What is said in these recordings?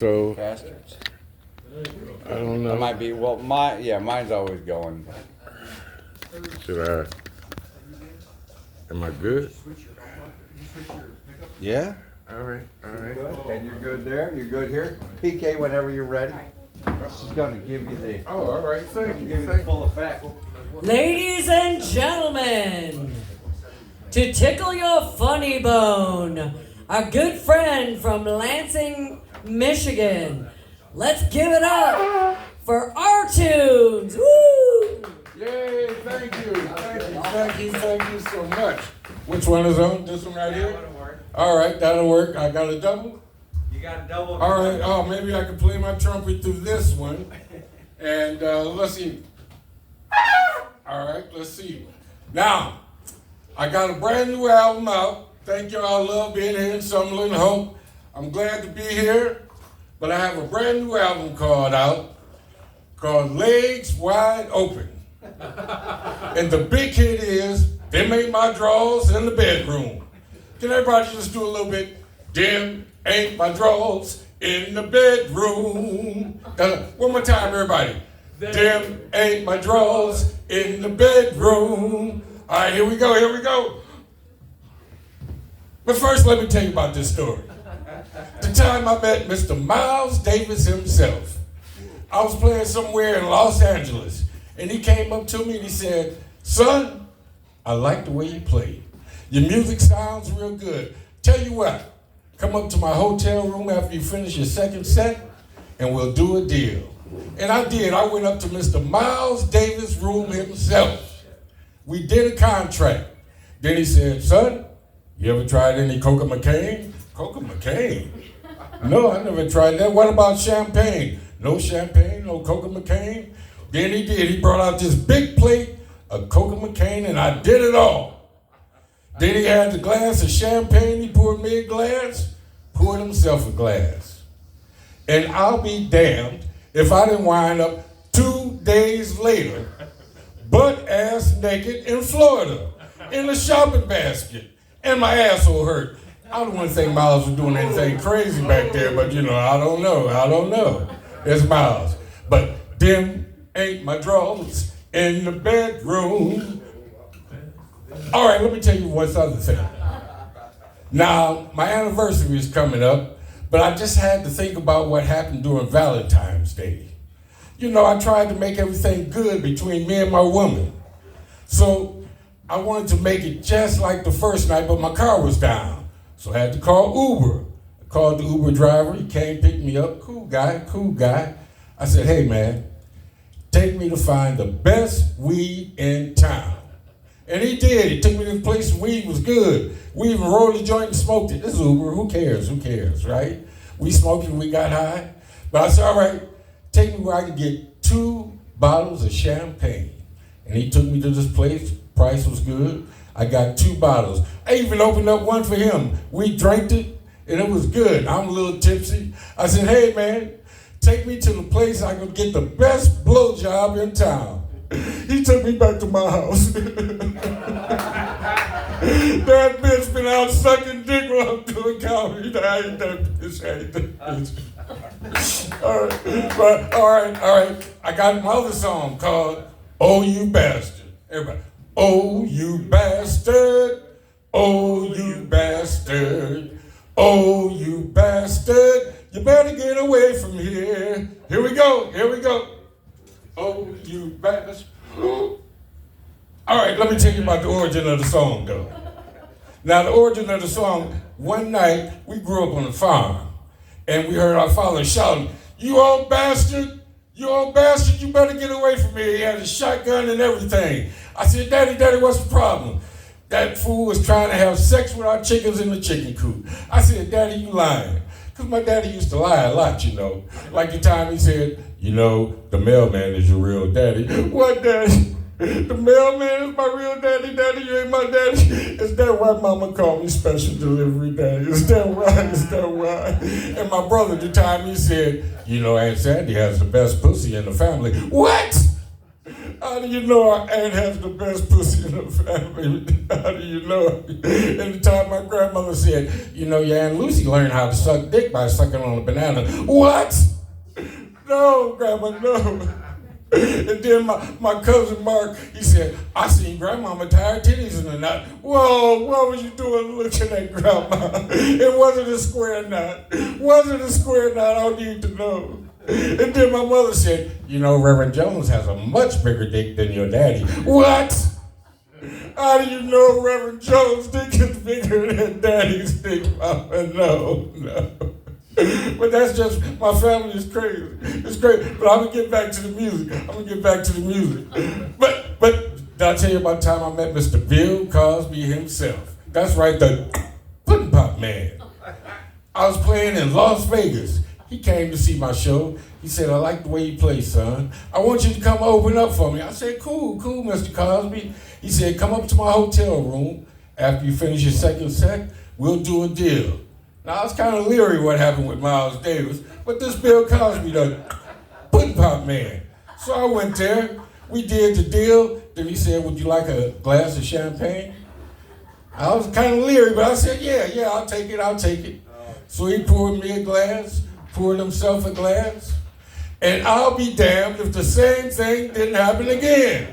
So Bastards. I don't That know. might be, mine's always going. Should I? Am I good? Yeah? All right. And you're good there? You're good here? PK, whenever you're ready. She's gonna give you the, Oh, all right. Thank give you. you the full effect. Ladies and gentlemen, to tickle your funny bone, our good friend from Lansing, Michigan. Let's give it up for R-Tunes. Woo! Yay! Thank you so much. Which one is on? This one right here. All right, that'll work. I got a double. You got a double. All right. Oh, maybe I can play my trumpet through this one. And let's see. All right, let's see. Now, I got a brand new album out. Thank you. I love being here in Summerlin Hope. I'm glad to be here. But I have a brand new album called Legs Wide Open. And the big hit is, Them Ain't My Drawers in the Bedroom. Can everybody just do a little bit? Them ain't my drawers in the bedroom. One more time, everybody. Them ain't my drawers in the bedroom. All right, here we go. But first, let me tell you about this story. The time I met Mr. Miles Davis himself. I was playing somewhere in Los Angeles, and he came up to me and he said, "Son, I like the way you play. Your music sounds real good. Tell you what, come up to my hotel room after you finish your second set, and we'll do a deal." And I did. I went up to Mr. Miles Davis' room himself. We did a contract. Then he said, "Son, you ever tried any Coca McCain?" Coca McCain? No, I never tried that. What about champagne? No champagne, no Coca McCain. Then he did. He brought out this big plate of Coca McCain, and I did it all. Then he had the glass of champagne. He poured me a glass, poured himself a glass. And I'll be damned if I didn't wind up 2 days later, butt-ass naked in Florida, in a shopping basket, and my asshole hurt. I don't want to think Miles was doing anything crazy back there, but I don't know. It's Miles. But them ain't my drawers in the bedroom. All right, let me tell you one other thing. Now, my anniversary is coming up, but I just had to think about what happened during Valentine's Day. I tried to make everything good between me and my woman. So I wanted to make it just like the first night, but my car was down. So I had to call Uber. I called the Uber driver. He came, picked me up. Cool guy. I said, "Hey, man, take me to find the best weed in town." And he did. He took me to the place where weed was good. We even rolled the joint and smoked it. This is Uber. Who cares, right? We smoked it, we got high. But I said, "All right, take me where I can get 2 bottles of champagne." And he took me to this place. Price was good. I got 2 bottles. I even opened up one for him. We drank it, and it was good. I'm a little tipsy. I said, "Hey, man, take me to the place I could get the best blowjob in town." He took me back to my house. That bitch been out sucking dick while I'm doing comedy. I ain't done this. All right. I got my other song called "Oh You Bastard." Everybody. Oh, you bastard. Oh, you bastard. Oh, you bastard. You better get away from here. Here we go. Oh, you bastard. All right, let me tell you about the origin of the song, though. Now, the origin of the song, one night, we grew up on a farm, and we heard our father shouting, "You old bastard, you better get away from me." He had a shotgun and everything. I said, Daddy, what's the problem?" That fool was trying to have sex with our chickens in the chicken coop. I said, "Daddy, you lying." Because my daddy used to lie a lot, Like the time he said, "The mailman is your real daddy." What daddy? The mailman is my real daddy. Daddy, you ain't my daddy. Is that why mama called me special delivery daddy? Is that why? And my brother, the time he said, "Aunt Sandy has the best pussy in the family." What? How do you know our aunt has the best pussy in the family? How do you know? And the time my grandmother said, you know, your Aunt Lucy learned how to suck dick by sucking on a banana. What? No, Grandma, no. And then my cousin Mark, he said, I seen Grandmama tie her titties in the knot. Whoa, what were you doing looking at Grandma? It wasn't a square knot. Wasn't a square knot, I don't need to know. And then my mother said, you know, Reverend Jones has a much bigger dick than your daddy. What? How do you know Reverend Jones' dick is bigger than daddy's dick, Mama? No. But that's just, my family is crazy. It's crazy. But I'm going to get back to the music. But did I tell you about the time I met Mr. Bill Cosby himself? That's right, the Puddin' Pop Man. I was playing in Las Vegas. He came to see my show. He said, I like the way you play, son. I want you to come open up for me. I said, cool, Mr. Cosby. He said, come up to my hotel room. After you finish your second set, we'll do a deal. Now, I was kind of leery what happened with Miles Davis, but this Bill Cosby, the Puddin' Pop Man. So I went there, we did the deal, then he said, would you like a glass of champagne? I was kind of leery, but I said, yeah, I'll take it. So he poured me a glass, poured himself a glass, and I'll be damned if the same thing didn't happen again.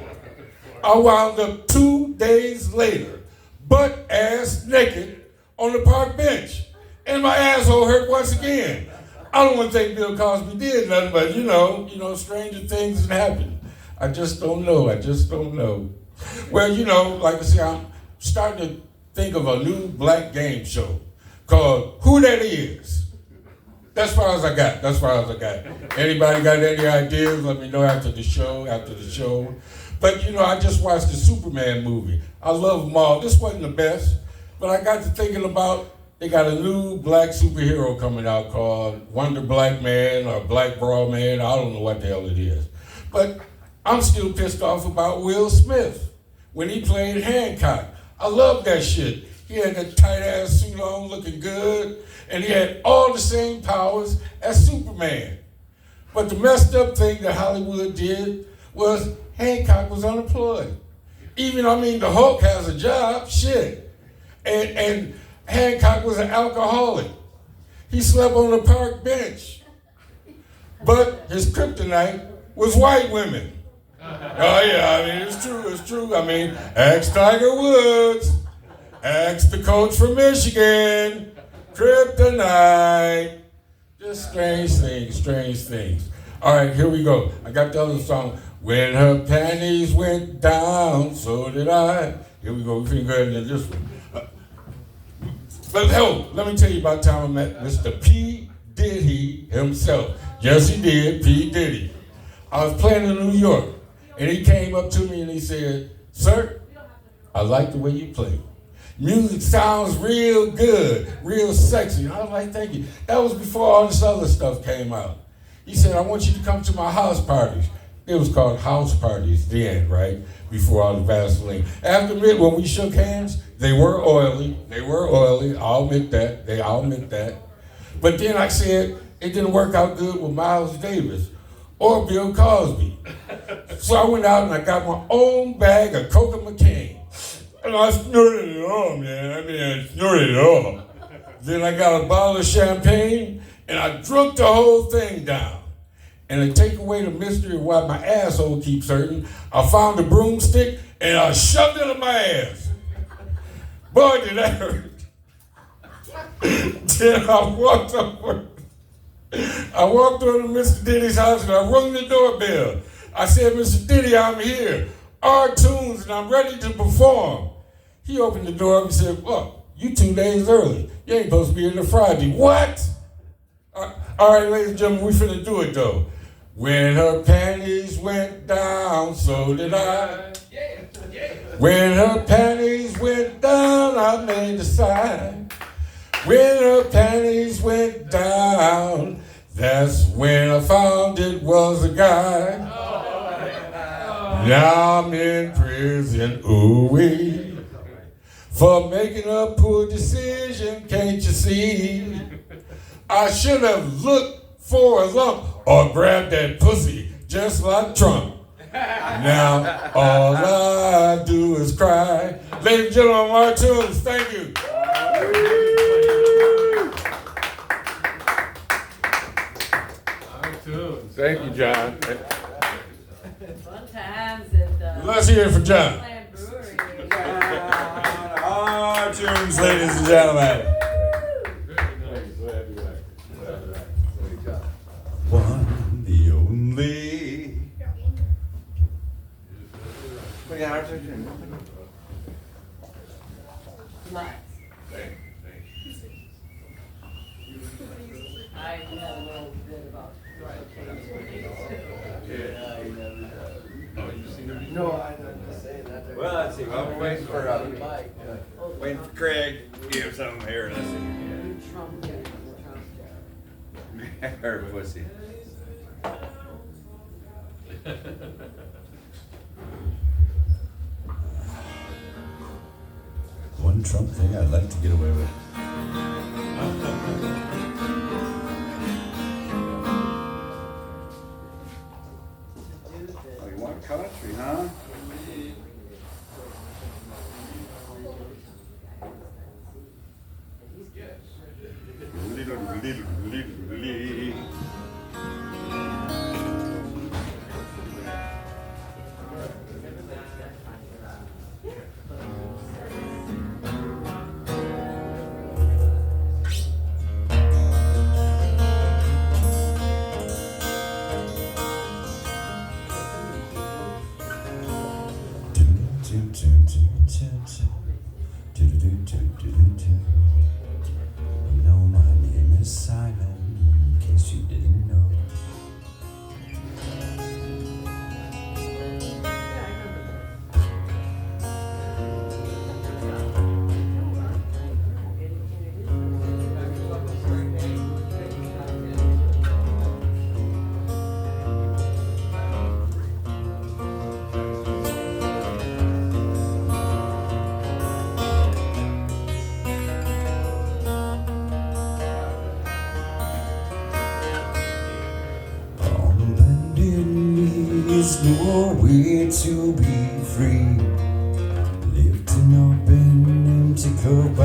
I wound up 2 days later, butt-ass naked on the park bench. And my asshole hurt once again. I don't want to think Bill Cosby did nothing, but you know, stranger things happen. I just don't know. Well, like I say, I'm starting to think of a new black game show called Who That Is. That's as far as I got. Anybody got any ideas? Let me know after the show. But I just watched the Superman movie. I love them all. This wasn't the best, but I got to thinking about they got a new black superhero coming out called Wonder Black Man or Black Bra Man. I don't know what the hell it is. But I'm still pissed off about Will Smith when he played Hancock. I love that shit. He had that tight-ass suit on looking good, and he had all the same powers as Superman. But the messed up thing that Hollywood did was Hancock was unemployed. The Hulk has a job, shit. And Hancock was an alcoholic. He slept on the park bench. But his kryptonite was white women. Oh yeah, it's true. Ask Tiger Woods. Ask the coach from Michigan. Kryptonite. Just strange things. All right, here we go. I got the other song. When her panties went down, so did I. Here we go. We're finna go ahead and do this one. But let me tell you about the time I met Mr. P. Diddy himself. Yes, he did, P. Diddy. I was playing in New York, and he came up to me and he said, sir, I like the way you play. Music sounds real good, real sexy. And I was like, thank you. That was before all this other stuff came out. He said, I want you to come to my house parties. It was called house parties then, right? Before all the Vaseline. After when we shook hands, they were oily. I'll admit that. But then I said, it didn't work out good with Miles Davis or Bill Cosby. So I went out and I got my own bag of Coca McCain. And I snorted it all, man. I snorted it all. Then I got a bottle of champagne and I drunk the whole thing down. And to take away the mystery of why my asshole keeps hurting, I found a broomstick and I shoved it in my ass. Boy, did that hurt. Then I walked over to Mr. Diddy's house and I rung the doorbell. I said, Mr. Diddy, I'm here. R-Tunes and I'm ready to perform. He opened the door and said, well, you 2 days early. You ain't supposed to be here till Friday. What? All right, ladies and gentlemen, we finna do it though. When her panties went down, so did I. When her panties went down, I made a sign. When her panties went down, that's when I found it was a guy. Now I'm in prison, ooh-wee, for making a poor decision, can't you see? I should have looked for a lump or grabbed that pussy just like Trump. Now all I do is cry. Ladies and gentlemen, Mark Tunes, thank you. Thank you, John. Fun times at Let's hear it for John. Land Brewery. Our tunes, ladies and gentlemen. One, the only. We got our tunes. I know a little bit about No, I didn't say that. Well, let's see. Well, we're waiting for waiting for Craig to give something here. Let's see. Trump Day. Her pussy. One Trump thing I'd like to get away with. Oh, you want country, huh? You know my name is Simon, in case you didn't know. On bended knees, no way to be free. Lifting up an empty cup, I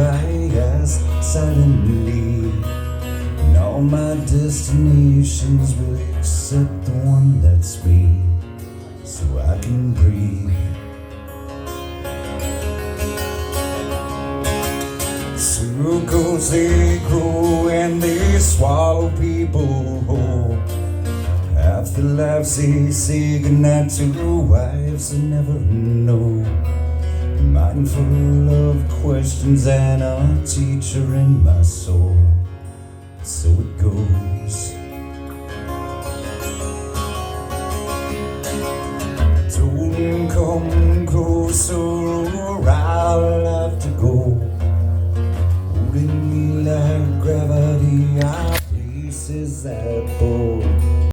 ask suddenly. And all my destinations will accept the one that's me, so I can breathe. Circles they grow and they swallow people whole. Half the lives they say goodnight to wives and never know. Mind full of questions and a teacher in my soul. So it goes. Don't come closer or I'll have to go. Holding me like gravity, our places that both.